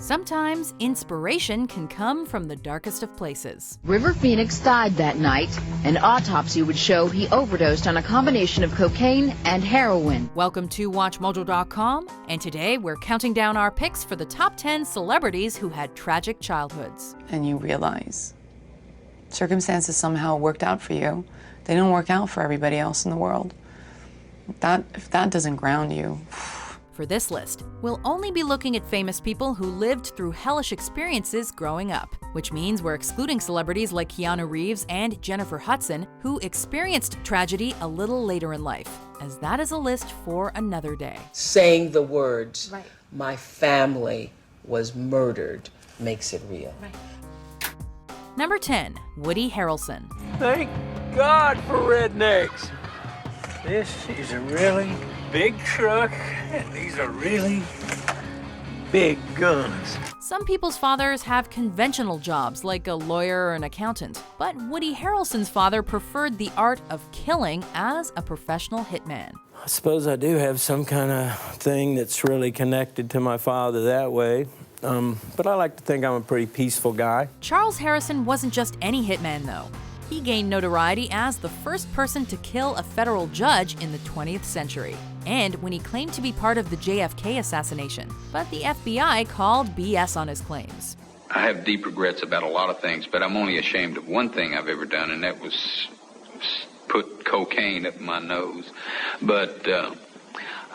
Sometimes inspiration can come from the darkest of places. River Phoenix died that night. An autopsy would show he overdosed on a combination of cocaine and heroin. Welcome to WatchMojo.com, and today we're counting down our picks for the top 10 celebrities who had tragic childhoods. And you realize circumstances somehow worked out for you. They didn't work out for everybody else in the world. If that doesn't ground you. For this list, we'll only be looking at famous people who lived through hellish experiences growing up, which means we're excluding celebrities like Keanu Reeves and Jennifer Hudson, who experienced tragedy a little later in life, as that is a list for another day. Saying the words, right, "My family was murdered," makes it real. Right. Number 10, Woody Harrelson. Thank God for rednecks. This is a really big truck, and these are really big guns. Some people's fathers have conventional jobs, like a lawyer or an accountant, but Woody Harrelson's father preferred the art of killing as a professional hitman. I suppose I do have some kind of thing that's really connected to my father that way. But I like to think I'm a pretty peaceful guy. Charles Harrison wasn't just any hitman, though. He gained notoriety as the first person to kill a federal judge in the 20th century, and when he claimed to be part of the JFK assassination. But the FBI called BS on his claims. I have deep regrets about a lot of things, but I'm only ashamed of one thing I've ever done, and that was put cocaine up my nose. But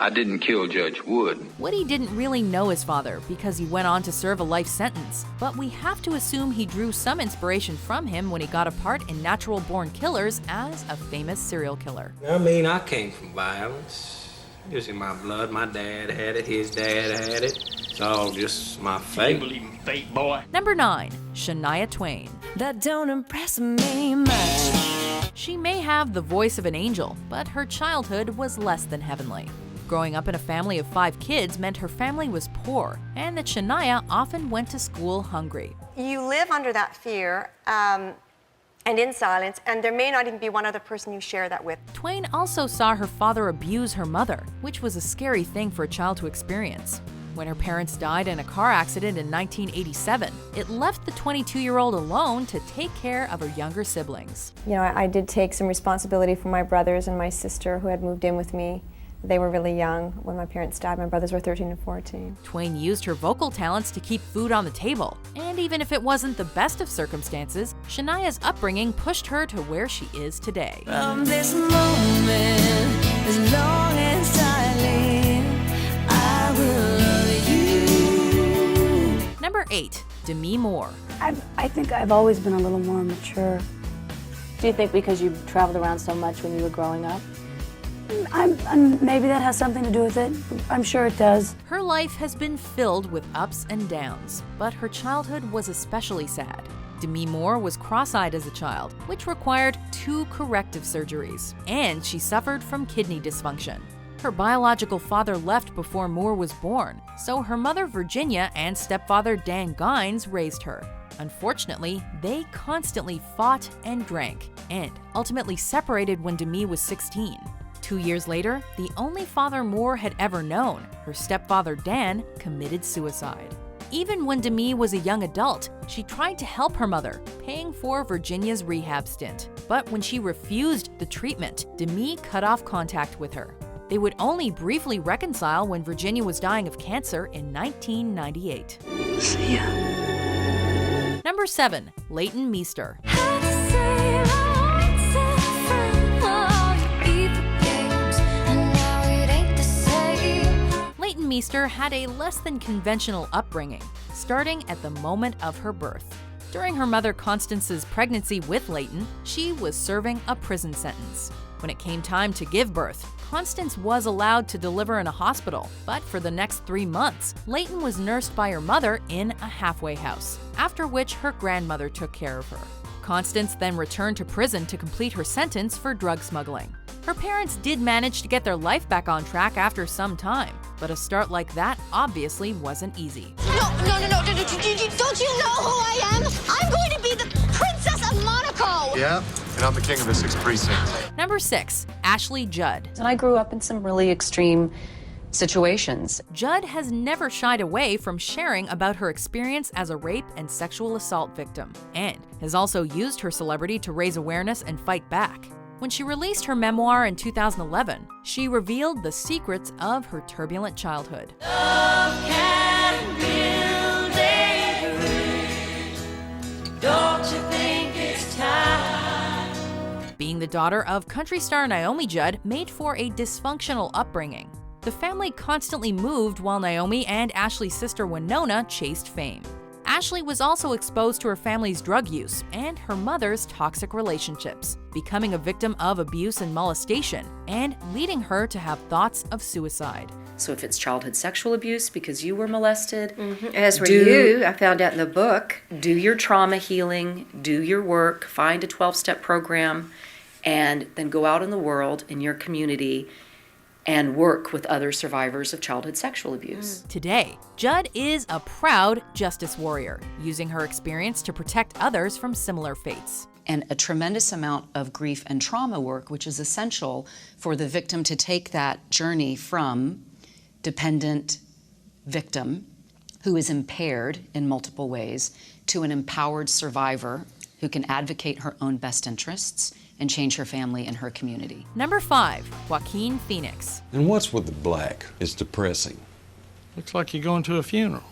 I didn't kill Judge Wood. Woody didn't really know his father because he went on to serve a life sentence, but we have to assume he drew some inspiration from him when he got a part in Natural Born Killers as a famous serial killer. I mean, I came from violence. It was in my blood. My dad had it, his dad had it. It's all just my fate. You believe in fate, boy? Number 9, Shania Twain. That don't impress me much. She may have the voice of an angel, but her childhood was less than heavenly. Growing up in a family of 5 kids meant her family was poor, and that Shania often went to school hungry. You live under that fear and in silence, and there may not even be one other person you share that with. Twain also saw her father abuse her mother, which was a scary thing for a child to experience. When her parents died in a car accident in 1987, it left the 22-year-old alone to take care of her younger siblings. You know, I did take some responsibility for my brothers and my sister who had moved in with me. They were really young when my parents died. My brothers were 13 and 14. Twain used her vocal talents to keep food on the table. And even if it wasn't the best of circumstances, Shania's upbringing pushed her to where she is today. From this moment, as long as I live, I will love you. Number 8, Demi Moore. I think I've always been a little more mature. Do you think because you traveled around so much when you were growing up? Maybe that has something to do with it. I'm sure it does. Her life has been filled with ups and downs, but her childhood was especially sad. Demi Moore was cross-eyed as a child, which required 2 corrective surgeries, and she suffered from kidney dysfunction. Her biological father left before Moore was born, so her mother Virginia and stepfather Dan Gines raised her. Unfortunately, they constantly fought and drank, and ultimately separated when Demi was 16. 2 years later, the only father Moore had ever known, her stepfather Dan, committed suicide. Even when Demi was a young adult, she tried to help her mother, paying for Virginia's rehab stint. But when she refused the treatment, Demi cut off contact with her. They would only briefly reconcile when Virginia was dying of cancer in 1998. See ya. Number 7, Leighton Meester. Leighton Meester had a less than conventional upbringing, starting at the moment of her birth. During her mother Constance's pregnancy with Leighton, she was serving a prison sentence. When it came time to give birth, Constance was allowed to deliver in a hospital, but for the next 3 months, Leighton was nursed by her mother in a halfway house, after which her grandmother took care of her. Constance then returned to prison to complete her sentence for drug smuggling. Her parents did manage to get their life back on track after some time, but a start like that obviously wasn't easy. No, don't you know who I am? I'm going to be the Princess of Monaco! Yeah, and I'm the king of the 6th precinct. Number 6, Ashley Judd. And I grew up in some really extreme situations. Judd has never shied away from sharing about her experience as a rape and sexual assault victim, and has also used her celebrity to raise awareness and fight back. When she released her memoir in 2011, she revealed the secrets of her turbulent childhood. Love can build a bridge. Don't you think it's time? Being the daughter of country star Naomi Judd made for a dysfunctional upbringing. The family constantly moved while Naomi and Ashley's sister Winona chased fame. Ashley was also exposed to her family's drug use and her mother's toxic relationships, becoming a victim of abuse and molestation, and leading her to have thoughts of suicide. So if it's childhood sexual abuse because you were molested, As were you, I found out in the book. do your trauma healing, do your work, find a 12-step program, and then go out in the world, in your community, and work with other survivors of childhood sexual abuse. Today, Judd is a proud justice warrior, using her experience to protect others from similar fates. And a tremendous amount of grief and trauma work, which is essential for the victim to take that journey from dependent victim who is impaired in multiple ways to an empowered survivor who can advocate her own best interests and change her family and her community. Number 5, Joaquin Phoenix. And what's with the black? It's depressing. Looks like you're going to a funeral.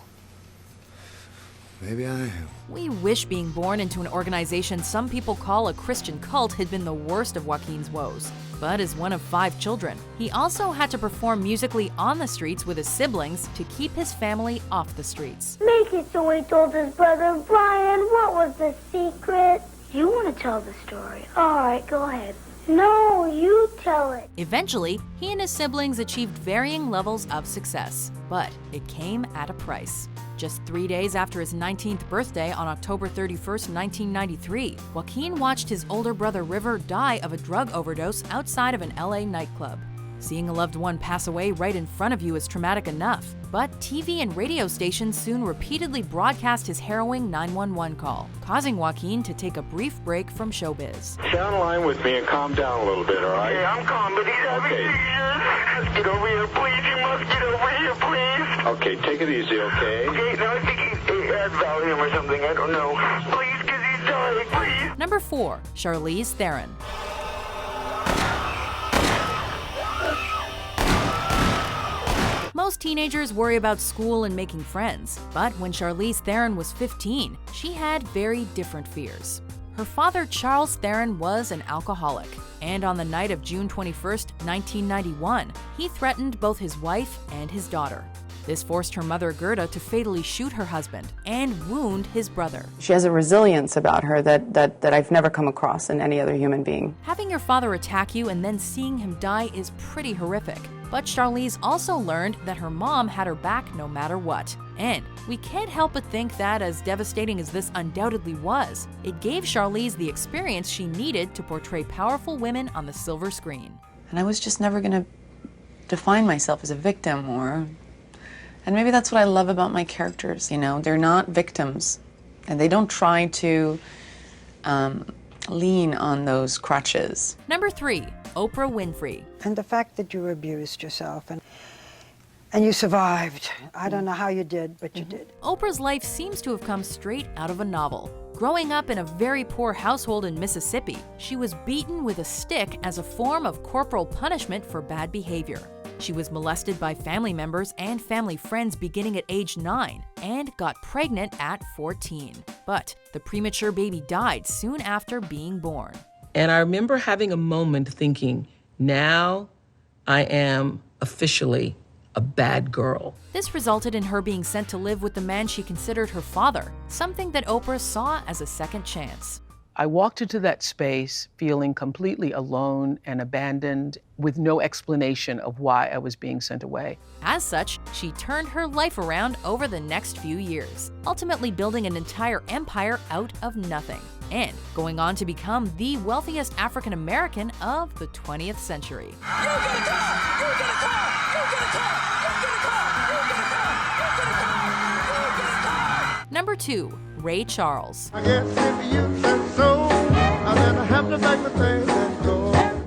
Maybe I am. We wish being born into an organization some people call a Christian cult had been the worst of Joaquin's woes. But as one of 5 children, he also had to perform musically on the streets with his siblings to keep his family off the streets. Make it so he told his brother Brian what was the secret. You want to tell the story? All right, go ahead. No, you tell it. Eventually, he and his siblings achieved varying levels of success, but it came at a price. Just 3 days after his 19th birthday on October 31st, 1993, Joaquin watched his older brother River die of a drug overdose outside of an LA nightclub. Seeing a loved one pass away right in front of you is traumatic enough, but TV and radio stations soon repeatedly broadcast his harrowing 911 call, causing Joaquin to take a brief break from showbiz. Stay on the line with me and calm down a little bit, all right? Yeah, I'm calm, but he's having seizures. Get over here, please. You must get over here, please. Okay, take it easy, okay? Okay, no, I think he had Valium or something. I don't know. Please, because he's dying, please. Number 4, Charlize Theron. Most teenagers worry about school and making friends, but when Charlize Theron was 15, she had very different fears. Her father, Charles Theron, was an alcoholic, and on the night of June 21st, 1991, he threatened both his wife and his daughter. This forced her mother, Gerda, to fatally shoot her husband and wound his brother. She has a resilience about her that I've never come across in any other human being. Having your father attack you and then seeing him die is pretty horrific. But Charlize also learned that her mom had her back no matter what. And we can't help but think that, as devastating as this undoubtedly was, it gave Charlize the experience she needed to portray powerful women on the silver screen. And I was just never going to define myself as a victim And maybe that's what I love about my characters, you know? They're not victims, and they don't try to lean on those crutches. Number 3, Oprah Winfrey. And the fact that you abused yourself and you survived. I don't know how you did, but you did. Oprah's life seems to have come straight out of a novel. Growing up in a very poor household in Mississippi, she was beaten with a stick as a form of corporal punishment for bad behavior. She was molested by family members and family friends beginning at age 9 and got pregnant at 14. But the premature baby died soon after being born. And I remember having a moment thinking, now I am officially a bad girl. This resulted in her being sent to live with the man she considered her father, something that Oprah saw as a second chance. I walked into that space feeling completely alone and abandoned, with no explanation of why I was being sent away. As such, she turned her life around over the next few years, ultimately building an entire empire out of nothing, and going on to become the wealthiest African American of the 20th century. Number 2, Ray Charles.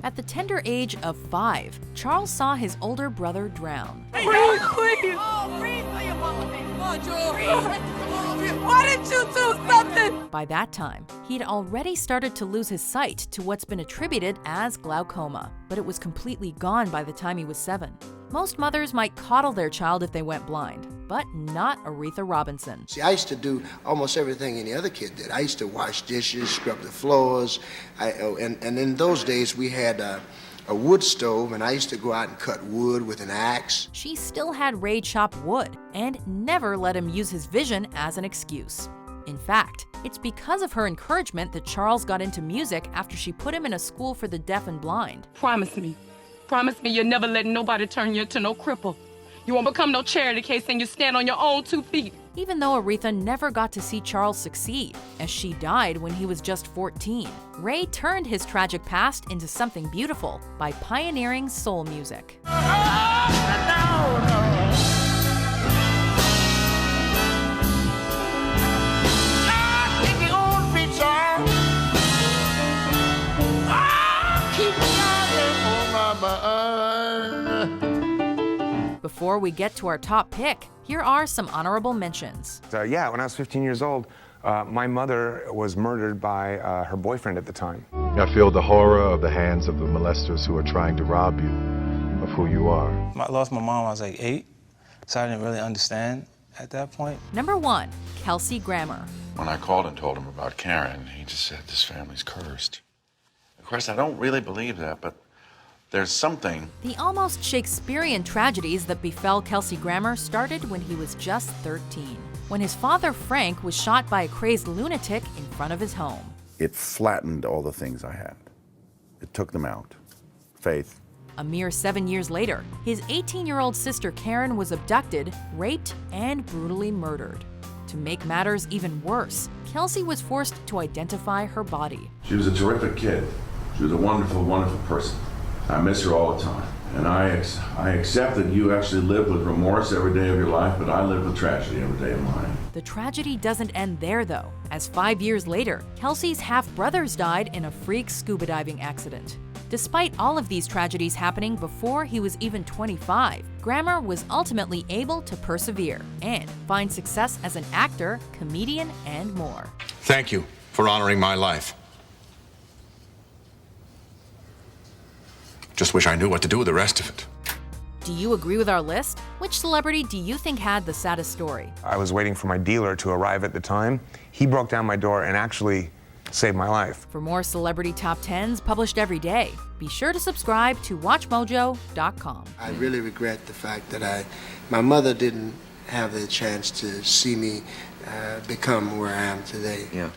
At the tender age of 5, Charles saw his older brother drown. Breathe, please. Oh, breathe for your mama, baby. Come on, Joel. Why didn't you do something? By that time, he'd already started to lose his sight to what's been attributed as glaucoma, but it was completely gone by the time he was 7. Most mothers might coddle their child if they went blind, but not Aretha Robinson. See, I used to do almost everything any other kid did. I used to wash dishes, scrub the floors, and in those days we had a wood stove, and I used to go out and cut wood with an axe. She still had Ray chop wood and never let him use his vision as an excuse. In fact, it's because of her encouragement that Charles got into music after she put him in a school for the deaf and blind. Promise me you're never letting nobody turn you into no cripple. You won't become no charity case and you stand on your own 2 feet. Even though Aretha never got to see Charles succeed, as she died when he was just 14, Ray turned his tragic past into something beautiful by pioneering soul music. Before we get to our top pick, here are some honorable mentions. When I was 15 years old, my mother was murdered by her boyfriend at the time. I feel the horror of the hands of the molesters who are trying to rob you of who you are. I lost my mom when I was like 8, so I didn't really understand at that point. Number 1, Kelsey Grammer. When I called and told him about Karen, he just said, this family's cursed. Of course, I don't really believe that, but there's something. The almost Shakespearean tragedies that befell Kelsey Grammer started when he was just 13, when his father Frank was shot by a crazed lunatic in front of his home. It flattened all the things I had. It took them out. Faith. A mere 7 years later, his 18-year-old sister Karen was abducted, raped, and brutally murdered. To make matters even worse, Kelsey was forced to identify her body. She was a terrific kid. She was a wonderful, wonderful person. I miss her all the time. And I accept that you actually live with remorse every day of your life, but I live with tragedy every day of mine. The tragedy doesn't end there, though, as 5 years later, Kelsey's half-brothers died in a freak scuba diving accident. Despite all of these tragedies happening before he was even 25, Grammer was ultimately able to persevere and find success as an actor, comedian, and more. Thank you for honoring my life. Just wish I knew what to do with the rest of it. Do you agree with our list? Which celebrity do you think had the saddest story? I was waiting for my dealer to arrive at the time. He broke down my door and actually saved my life. For more celebrity top 10s published every day, be sure to subscribe to WatchMojo.com. I really regret the fact that my mother didn't have the chance to see me become where I am today. Yeah.